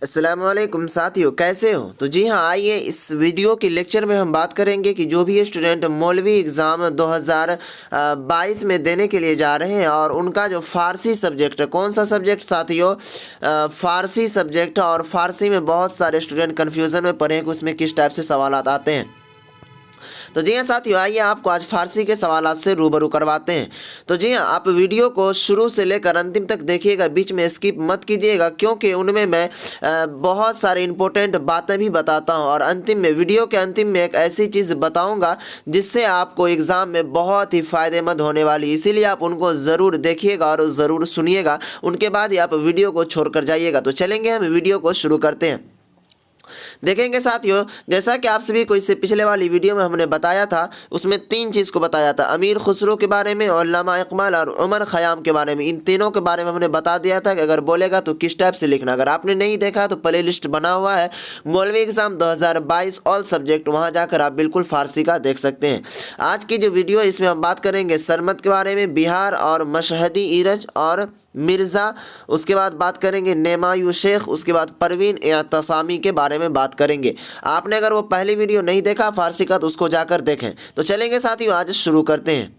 अस्सलाम वालेकुम साथियों, कैसे हो? तो जी हाँ, आइए इस वीडियो के लेक्चर में हम बात करेंगे कि जो भी स्टूडेंट मौलवी एग्ज़ाम 2022 में देने के लिए जा रहे हैं और उनका जो फ़ारसी सब्जेक्ट है, कौन सा सब्जेक्ट साथियों? फ़ारसी सब्जेक्ट। और फ़ारसी में बहुत सारे स्टूडेंट कन्फ्यूज़न में पड़े हैं कि उसमें किस टाइप से सवालात आते हैं। तो जी हाँ साथियों, आइए आपको आज फारसी के सवालात से रूबरू करवाते हैं। तो जी हाँ, आप वीडियो को शुरू से लेकर अंतिम तक देखिएगा, बीच में स्किप मत कीजिएगा, क्योंकि उनमें मैं बहुत सारे इंपॉर्टेंट बातें भी बताता हूँ और अंतिम में, वीडियो के अंतिम में एक ऐसी चीज़ बताऊँगा जिससे आपको एग्ज़ाम में बहुत ही फ़ायदेमंद होने वाली, इसीलिए आप उनको ज़रूर देखिएगा और ज़रूर सुनिएगा। उनके बाद ही आप वीडियो को छोड़ कर जाइएगा। तो चलेंगे, हम वीडियो को शुरू करते हैं। देखेंगे साथियों, जैसा कि आप सभी को इससे पिछले वाली वीडियो में हमने बताया था, उसमें तीन चीज़ को बताया था, अमीर खुसरो के बारे में, अल्लामा इकबाल और उमर ख़याम के बारे में। इन तीनों के बारे में हमने बता दिया था कि अगर बोलेगा तो किस टाइप से लिखना। अगर आपने नहीं देखा तो प्ले लिस्ट बना हुआ है, मौलवी एग्ज़ाम 2022 ऑल सब्जेक्ट, वहाँ जाकर आप बिल्कुल फ़ारसी का देख सकते हैं। आज की जो वीडियो है इसमें हम बात करेंगे सरमद के बारे में, बिहार और मशहदी इरज और मिर्ज़ा, उसके बाद बात करेंगे नेमायू शेख, उसके बाद परवीन एहतसामी के बारे में बात करेंगे। आपने अगर वो पहली वीडियो नहीं देखा फारसी का तो उसको जाकर देखें। तो चलेंगे साथियों, आज शुरू करते हैं।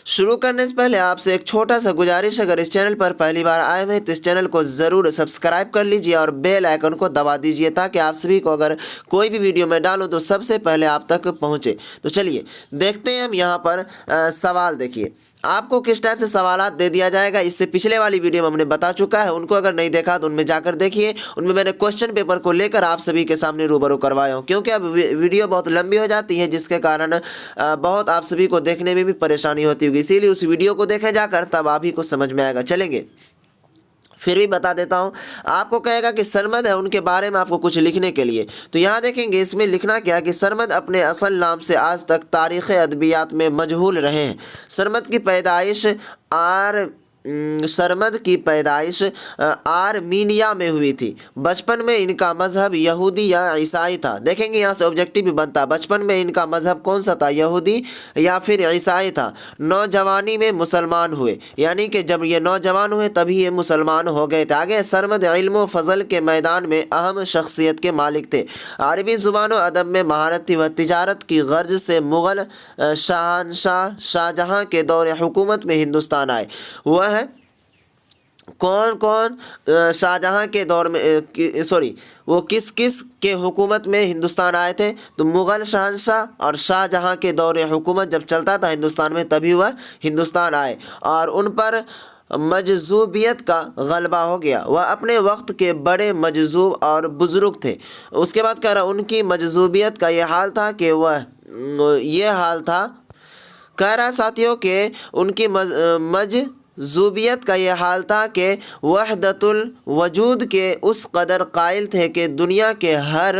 शुरू करने से पहले आपसे एक छोटा सा गुजारिश, अगर इस चैनल पर पहली बार आए हैं तो इस चैनल को ज़रूर सब्सक्राइब कर लीजिए और बेल आइकन को दबा दीजिए, ताकि आप सभी को अगर कोई भी वीडियो मैं डालूं तो सबसे पहले आप तक पहुंचे। तो चलिए देखते हैं हम यहाँ पर सवाल। देखिए आपको किस टाइप से सवालात दे दिया जाएगा, इससे पिछले वाली वीडियो में हमने बता चुका है, उनको अगर नहीं देखा तो उनमें जाकर देखिए। उनमें मैंने क्वेश्चन पेपर को लेकर आप सभी के सामने रूबरू करवाया हूँ, क्योंकि अब वीडियो बहुत लंबी हो जाती है, जिसके कारण बहुत आप सभी को देखने में भी परेशानी होती होगी, इसीलिए उस वीडियो को देखें जाकर, तब आप ही को समझ में आएगा। चलेंगे, फिर भी बता देता हूँ। आपको कहेगा कि सरमद है, उनके बारे में आपको कुछ लिखने के लिए, तो यहाँ देखेंगे इसमें लिखना क्या कि सरमद अपने असल नाम से आज तक तारीख़ अदबियात में मजहूल रहे हैं। सरमद की पैदाइश आर्मीनिया में हुई थी। बचपन में इनका मज़हब यहूदी या ईसाई था। देखेंगे यहाँ से ऑब्जेक्टिव भी बनता है, बचपन में इनका मज़हब कौन सा था, यहूदी या फिर ईसाई था। नौजवानी में मुसलमान हुए, यानी कि जब ये नौजवान हुए तभी ये मुसलमान हो गए थे। आगे सरमद इल्म व फ़ज़ल के मैदान में अहम शख्सियत के मालिक थे। अरबी ज़ुबान व अदब में महारत थी। वह तिजारत की गर्ज से मुग़ल शहनशाह शाहजहाँ के दौर हुकूमत में हिंदुस्तान आए। वह कौन कौन शाहजहाँ के दौर में वो किस किस के हुकूमत में हिंदुस्तान आए थे? तो मुग़ल शहंशाह और शाहजहाँ के दौर हुकूमत जब चलता था हिंदुस्तान में, तभी वह हिंदुस्तान आए और उन पर मजजूबियत का गलबा हो गया। वह अपने वक्त के बड़े मजजूब और बुज़ुर्ग थे। उसके बाद कह रहा, उनकी मजजूबियत का ये हाल था कि कह रहा साथियों के उनकी मजजूबियत का ये हाल था कि वहदतुल वजूद के उस कदर कायल थे कि दुनिया के हर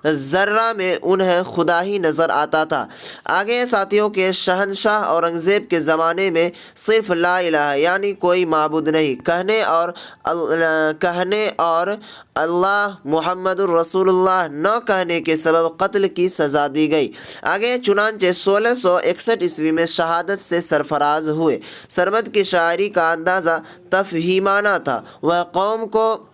ज़र्रा में उन्हें खुदा ही नज़र आता था। आगे साथियों के शहनशाह औरंगज़ेब के ज़माने में सिर्फ ला इलाहा यानी कोई माबूद नहीं कहने और अल्लाह मुहम्मदुर रसूलुल्लाह न कहने के सबब कत्ल की सज़ा दी गई। आगे चुनांचे 1661 ईस्वी में शहादत से सरफराज हुए। सरमद की शायरी का अंदाज़ा तफहीमाना था। वह कौम को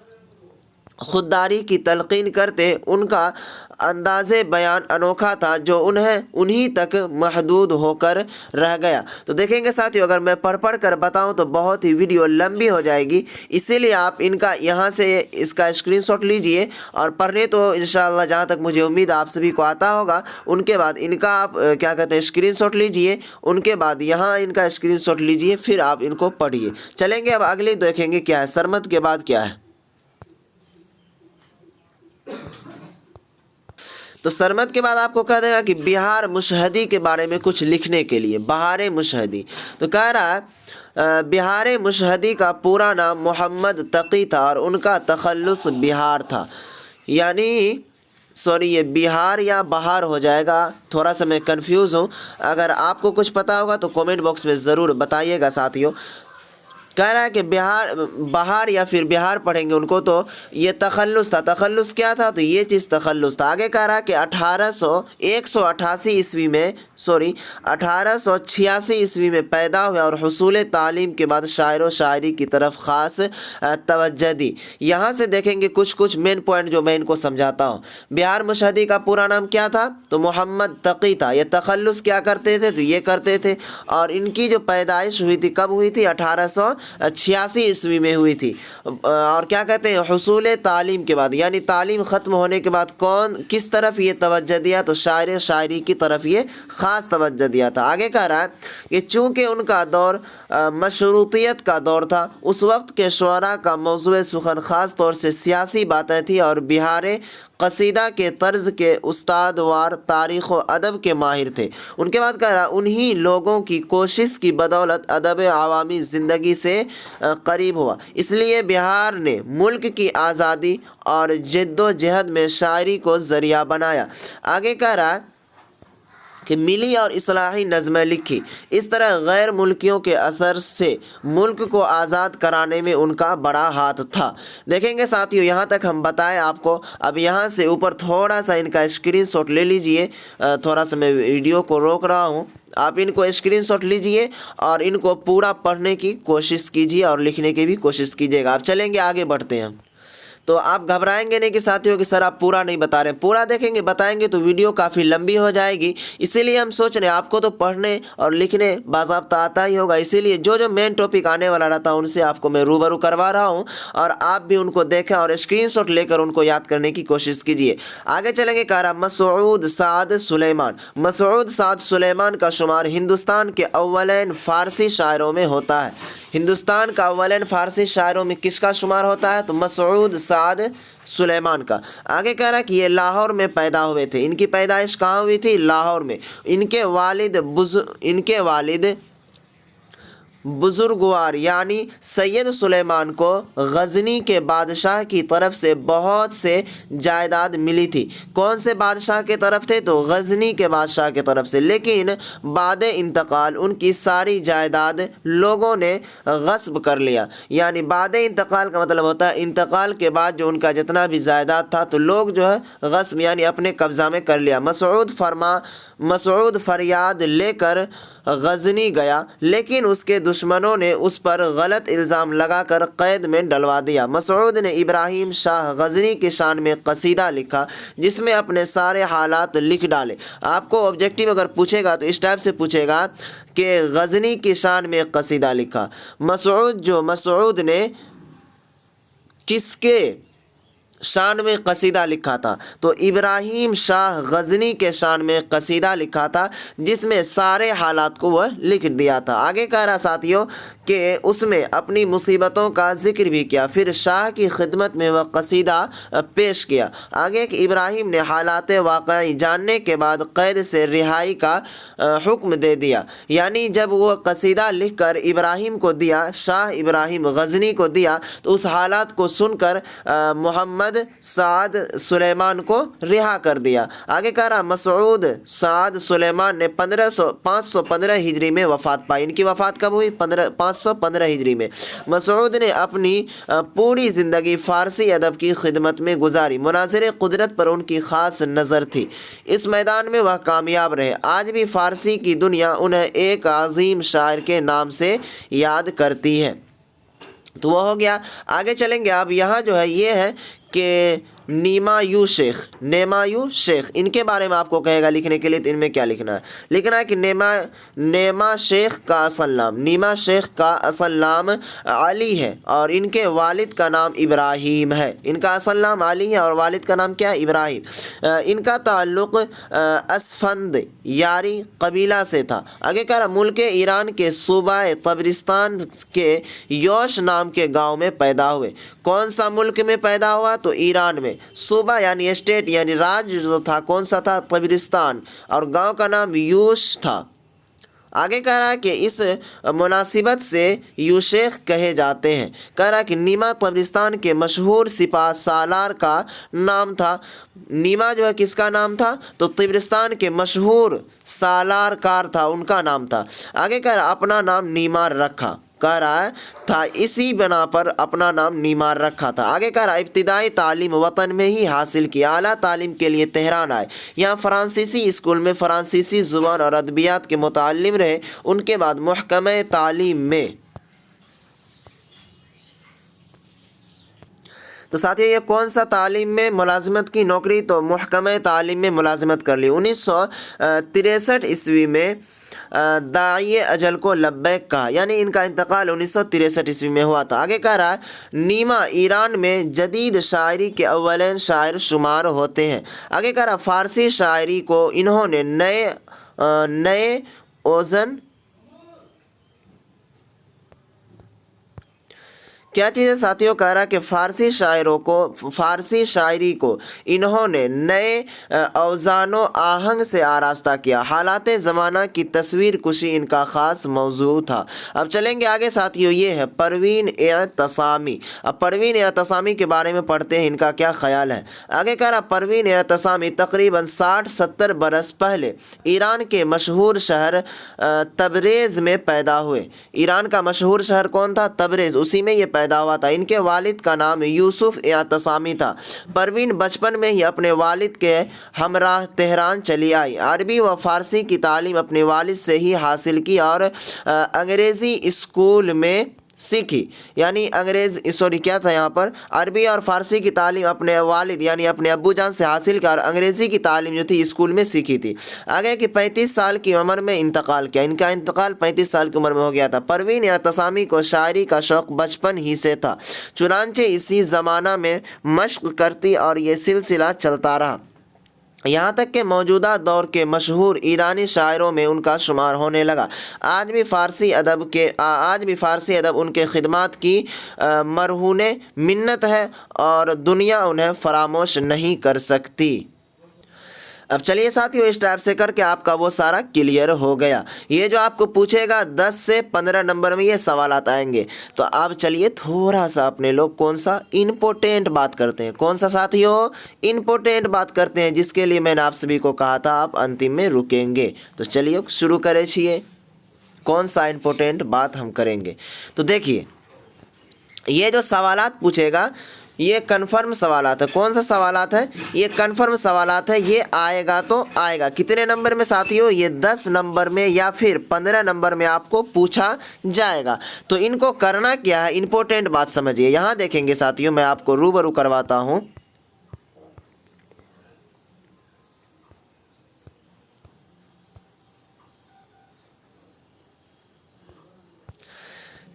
खुददारी की तलकीन करते, उनका अंदाज़े बयान अनोखा था जो उन्हीं तक महदूद होकर रह गया। तो देखेंगे साथियों, अगर मैं पढ़ कर बताऊं तो बहुत ही वीडियो लंबी हो जाएगी, इसीलिए आप इनका यहाँ से इसका स्क्रीनशॉट लीजिए और पढ़ने तो इंशाअल्लाह जहाँ तक मुझे उम्मीद आप सभी को आता होगा, उनके बाद इनका आप क्या कहते हैं स्क्रीनशॉट लीजिए, उनके बाद यहाँ इनका स्क्रीनशॉट लीजिए, फिर आप इनको पढ़िए। चलेंगे, अब अगले देखेंगे क्या है, सरमद के बाद क्या है। तो सरमद के बाद आपको कह देगा कि बिहार मुशहदी के बारे में कुछ लिखने के लिए, बहार मुशहदी। तो कह रहा है बिहार मुशहदी का पूरा नाम मोहम्मद तकी था और उनका तखल्लुस बिहार था, यानी ये बिहार या बहार हो जाएगा, थोड़ा सा मैं कंफ्यूज हूँ। अगर आपको कुछ पता होगा तो कमेंट बॉक्स में ज़रूर बताइएगा साथियों। कह रहा है कि बाहर या फिर बिहार पढ़ेंगे उनको तो ये तखल्लुस था। तखल्लुस क्या था? तो ये चीज़ तखल्लुस था। आगे कह रहा है कि 1886 ईस्वी में पैदा हुआ और हुसूल तालीम के बाद शायर व शायरी की तरफ ख़ास तवज्जो दी। यहाँ से देखेंगे कुछ मेन पॉइंट जो मैं इनको समझाता हूँ। बिहार मुशहदी का पूरा नाम क्या था? तो मोहम्मद तकी था। ये तखल्लुस क्या करते थे? तो ये करते थे। और इनकी जो पैदाइश हुई थी कब हुई थी? 1886 ईस्वी में हुई थी। और क्या कहते हैं? हुसूल तालीम के बाद, यानी तालीम ख़त्म होने के बाद किस तरफ ये तवज्जो दिया? तो शायर शायरी की तरफ ये ख़ास तवज्जो दिया था। आगे कह रहा है कि चूँकि उनका दौर मशरूतियत का दौर था, उस वक्त के शुअरा का मौज़ूए सुखन ख़ास तौर से सियासी बातें थी और बिहार कसीदा के तर्ज के उस्तादवार तारीख़ व अदब के माहिर थे। उनके बाद कह रहा उन्हीं लोगों की कोशिश की बदौलत अदब आवामी ज़िंदगी से करीब हुआ, इसलिए बिहार ने मुल्क की आज़ादी और जद्दोजहद में शायरी को ज़रिया बनाया। आगे कह रहा है कि मिली और इस्लाही नज़में लिखी। इस तरह गैर मुल्कियों के असर से मुल्क को आज़ाद कराने में उनका बड़ा हाथ था। देखेंगे साथियों, यहाँ तक हम बताएं आपको। अब यहाँ से ऊपर थोड़ा सा इनका स्क्रीनशॉट ले लीजिए। थोड़ा सा मैं वीडियो को रोक रहा हूँ, आप इनको स्क्रीनशॉट लीजिए और इनको पूरा पढ़ने की कोशिश कीजिए और लिखने की भी कोशिश कीजिएगा। आप चलेंगे, आगे बढ़ते हैं। तो आप घबराएंगे नहीं कि साथियों कि सर आप पूरा नहीं बता रहे हैं। पूरा देखेंगे, बताएंगे तो वीडियो काफ़ी लंबी हो जाएगी। इसीलिए हम सोच रहे हैं आपको तो पढ़ने और लिखने बाज़ाब्ता आता ही होगा, इसीलिए जो मेन टॉपिक आने वाला रहता है उनसे आपको मैं रूबरू करवा रहा हूं और आप भी उनको देखें और स्क्रीनशॉट लेकर उनको याद करने की कोशिश कीजिए। आगे चलेंगे। कह रहा मसूद साद सुलेमान। मसूद साद सुलेमान का शुमार हिंदुस्तान के अव्वलैन फ़ारसी शायरों में होता है। हिंदुस्तान का अव्वलन फ़ारसी शायरों में किसका शुमार होता है? तो मसूद साद सुलेमान का। आगे कह रहा है कि ये लाहौर में पैदा हुए थे। इनकी पैदाइश कहाँ हुई थी? लाहौर में। इनके वालिद बुजुर्गवार यानी सैयद सुलेमान को गजनी के बादशाह की तरफ से बहुत से जायदाद मिली थी। कौन से बादशाह के तरफ थे? तो गजनी के बादशाह के तरफ से। लेकिन बाद इंतकाल उनकी सारी जायदाद लोगों ने गस्ब कर लिया। यानी बाद इंतकाल का मतलब होता है इंतकाल के बाद जो उनका जितना भी जायदाद था तो लोग जो है गस्ब यानी अपने कब्ज़ा में कर लिया। मसूद फरियाद लेकर गजनी गया, लेकिन उसके दुश्मनों ने उस पर गलत इल्ज़ाम लगाकर कैद में डलवा दिया। मसूद ने इब्राहिम शाह गजनी की शान में कसीदा लिखा, जिसमें अपने सारे हालात लिख डाले। आपको ऑब्जेक्टिव अगर पूछेगा तो इस टाइप से पूछेगा कि गजनी की शान में कसीदा लिखा। मसूद ने किसके शान में कसीदा लिखा था? तो इब्राहिम शाह गजनी के शान में कसीदा लिखा था, जिसमें सारे हालात को वह लिख दिया था। आगे कह रहा साथियों कि उसमें अपनी मुसीबतों का जिक्र भी किया, फिर शाह की खिदमत में वह कसीदा पेश किया। आगे कि इब्राहिम ने हालात वाक़ई जानने के बाद कैद से रिहाई का हुक्म दे दिया। यानी जब वो कसीदा लिख कर इब्राहिम को दिया, शाह इब्राहिम गजनी को दिया, तो उस हालात को सुनकर मोहम्मद साद सुलेमान को रिहा कर दिया। आगे कह रहा मसूद साद सुलेमान ने 515 हिजरी में वफ़ात पाई। इनकी वफ़ात कब हुई? 515 हिजरी में। मसूद ने अपनी पूरी ज़िंदगी फ़ारसी अदब की खिदमत में गुजारी। मुनाज़िर कुदरत पर उनकी ख़ास नज़र थी। इस मैदान में वह कामयाब रहे। आज भी फ़ारसी की दुनिया उन्हें एक अजीम शायर के नाम से याद करती है। तो वो हो गया। आगे चलेंगे। अब यहाँ जो है ये है कि नेमायू शेख, इनके बारे में आपको कहेगा लिखने के लिए। तो इनमें क्या लिखना है? लिखना है कि नेमा शेख का असल नाम अली है और इनके वालिद का नाम इब्राहिम है। इनका असल नाम अली है और वालिद का नाम क्या है? इब्राहिम। इनका ताल्लुक़ असफंद यारी कबीला से था। आगे कह रहा मुल्क ईरान के सूबा तबरिस्तान के योश नाम के गाँव में पैदा हुए। कौन सा मुल्क में पैदा हुआ? तो ईरान में। सूबा यानी स्टेट यानी राज्य जो था कौन सा था? तबरिस्तान। और गांव का नाम यूश था। आगे कह रहा है कि इस मुनासिबत से यूशेख कहे जाते हैं। कह रहा है कि नीमा तबरिस्तान के मशहूर सिपा सालार का नाम था। नीमा जो है किसका नाम था? तो तबरिस्तान के मशहूर सालार कार था, उनका नाम था। आगे कह रहा अपना नाम नीमा रखा। कह रहा है था, इसी बना पर अपना नाम नीमार रखा था। आगे कह रहा है इब्तिदाई तालीम वतन में ही हासिल की, आला तालीम के लिए तेहरान आए, यहाँ फ़्रांसीसी स्कूल में फ़्रांसीसी ज़ुबान और अदबियात के मुताल्लिम रहे। उनके बाद महकमे तालीम में, तो साथियों ये कौन सा तालीम में मुलाजमत की नौकरी, तो महकमे तालीम में मुलाजमत कर ली। 1963 ईस्वी में दाई अजल को लब्बैक कहा, यानी इनका इंतकाल 1963 ईस्वी में हुआ था। आगे कह रहा है नीमा ईरान में जदीद शायरी के अव्वलन शायर शुमार होते हैं। आगे कह रहा है फ़ारसी शायरी को इन्होंने नए ओज़न, क्या चीज़ है साथियों, कह रहा है कि फ़ारसी शायरी को इन्होंने नए औज़ानो आहंग से आरास्ता किया। हालात ज़माना की तस्वीर कुशी इनका ख़ास मौजू था। अब चलेंगे आगे साथियों, ये है परवीन एतसामी। अब परवीन एतसामी के बारे में पढ़ते हैं, इनका क्या ख़याल है। आगे कह रहा परवीन एतसामी तकरीबन 60-70 बरस पहले ईरान के मशहूर शहर तबरेज़ में पैदा हुए। ईरान का मशहूर शहर कौन था? तबरेज़, उसी में ये पैदा हुआ था। इनके वालिद का नाम यूसुफ एतसामी था। परवीन बचपन में ही अपने वालिद के हमराह तेहरान चली आई। अरबी व फ़ारसी की तालीम अपने वालिद से ही हासिल की और अंग्रेज़ी स्कूल में सीखी, यानी क्या था यहाँ पर, अरबी और फ़ारसी की तालीम अपने वालिद यानी अपने अब्बू जान से हासिल कर अंग्रेज़ी की तालीम जो थी स्कूल में सीखी थी। आगे कि 35 साल की उम्र में इंतकाल किया, इनका इंतकाल 35 साल की उम्र में हो गया था। परवीन एतसामी को शायरी का शौक़ बचपन ही से था, चुनांचे इसी ज़माना में मश्क करती और ये सिलसिला चलता रहा, यहाँ तक कि मौजूदा दौर के मशहूर ईरानी शायरों में उनका शुमार होने लगा। आज भी फ़ारसी अदब उनके खिदमात की मरहूने मिन्नत है और दुनिया उन्हें फरामोश नहीं कर सकती। अब चलिए साथियों, इस टाइप से करके आपका वो सारा क्लियर हो गया। ये जो आपको पूछेगा 10 से 15 नंबर में ये सवाल आएंगे। तो अब चलिए थोड़ा सा अपने लोग कौन सा इम्पोर्टेंट बात करते हैं। कौन सा साथियों? इम्पोर्टेंट बात करते हैं, जिसके लिए मैंने आप सभी को कहा था आप अंतिम में रुकेंगे। तो चलिए शुरू करें छिए, कौन सा इम्पोर्टेंट बात हम करेंगे। तो देखिए ये जो सवालात पूछेगा ये कन्फर्म सवालात है। कौन सा सवालात है? ये कन्फर्म सवालात है। ये आएगा तो आएगा कितने नंबर में साथियों? ये 10 नंबर में या फिर 15 नंबर में आपको पूछा जाएगा। तो इनको करना क्या है, इंपॉर्टेंट बात समझिए। यहाँ देखेंगे साथियों, मैं आपको रूबरू करवाता हूँ।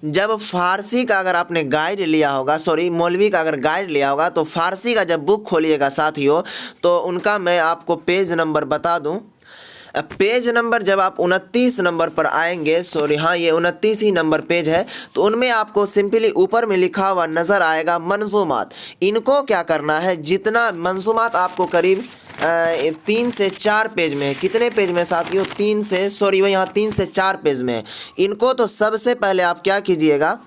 जब फ़ारसी का अगर आपने गाइड लिया होगा, मौलवी का अगर गाइड लिया होगा, तो फ़ारसी का जब बुक खोलिएगा साथियों, तो उनका मैं आपको पेज नंबर बता दूं। पेज नंबर जब आप 29 नंबर पर आएंगे, ये 29 ही नंबर पेज है, तो उनमें आपको सिंपली ऊपर में लिखा हुआ नज़र आएगा मंजूमात। इनको क्या करना है, जितना मंजूमात आपको करीब 3 से 4 पेज में है। कितने पेज में साथियों? 3 से 4 पेज में है। इनको तो सबसे पहले आप क्या कीजिएगा,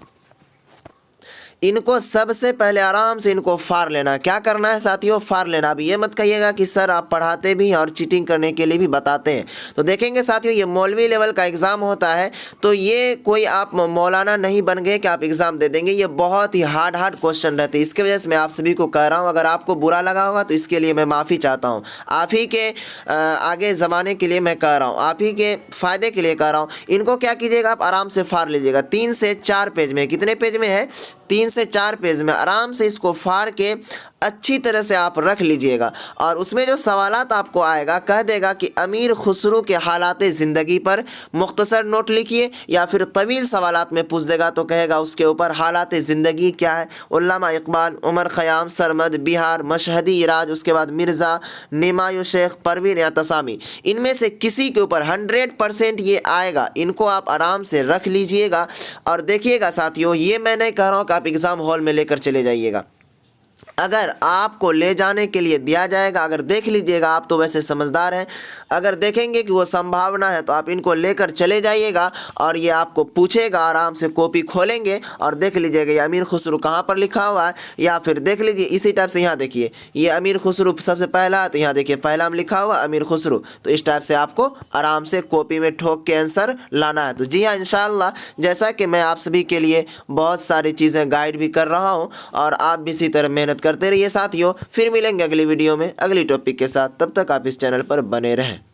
इनको सबसे पहले आराम से इनको फाड़ लेना। क्या करना है साथियों? फाड़ लेना। अब ये मत कहिएगा कि सर आप पढ़ाते भी हैं और चीटिंग करने के लिए भी बताते हैं। तो देखेंगे साथियों, ये मौलवी लेवल का एग्ज़ाम होता है, तो ये कोई आप मौलाना नहीं बन गए कि आप एग्ज़ाम दे देंगे। ये बहुत ही हार्ड क्वेश्चन रहते हैं। इसके वजह से मैं आप सभी को कह रहा हूँ, अगर आपको बुरा लगा होगा तो इसके लिए मैं माफ़ी चाहता हूँ। आप ही के आगे ज़माने के लिए मैं कह रहा हूँ, आप ही के फ़ायदे के लिए कह रहा हूँ। इनको क्या कीजिएगा, आप आराम से फाड़ लीजिएगा। 3 से 4 पेज में, कितने पेज में है? 3 से 4 पेज में आराम से इसको फाड़ के अच्छी तरह से आप रख लीजिएगा। और उसमें जो सवालात आपको आएगा, कह देगा कि अमीर खुसरो के हालात ज़िंदगी पर मुख्तसर नोट लिखिए, या फिर तवील सवालात में पूछ देगा तो कहेगा उसके ऊपर हालात ज़िंदगी क्या है, उल्लामा इकबाल, उमर ख़याम, सरमद, बिहार, मशहदी इराज, उसके बाद मिर्ज़ा, निमायु शेख, परवीन एतसामी, इनमें से किसी के ऊपर 100% ये आएगा। इनको आप आराम से रख लीजिएगा और देखिएगा साथियों, ये मैं नहीं कह रहा हूँ कि आप एग्ज़ाम हॉल में लेकर चले जाइएगा। अगर आपको ले जाने के लिए दिया जाएगा, अगर देख लीजिएगा, आप तो वैसे समझदार हैं, अगर देखेंगे कि वो संभावना है तो आप इनको लेकर चले जाइएगा और ये आपको पूछेगा, आराम से कॉपी खोलेंगे और देख लीजिएगा ये अमीर खुसरो कहाँ पर लिखा हुआ है, या फिर देख लीजिए इसी टाइप से यहाँ देखिए ये अमीर खुसरो सबसे पहला है, तो यहाँ देखिए पहला में लिखा हुआ अमीर खुसरो, तो इस टाइप से आपको आराम से कॉपी में ठोक के आंसर लाना है। तो जी हाँ, इंशाल्लाह जैसा कि मैं आप सभी के लिए बहुत सारी चीज़ें गाइड भी कर रहा हूँ और आप भी इसी तरह मेहनत करते रहिए साथियों। फिर मिलेंगे अगली वीडियो में अगली टॉपिक के साथ, तब तक आप इस चैनल पर बने रहें।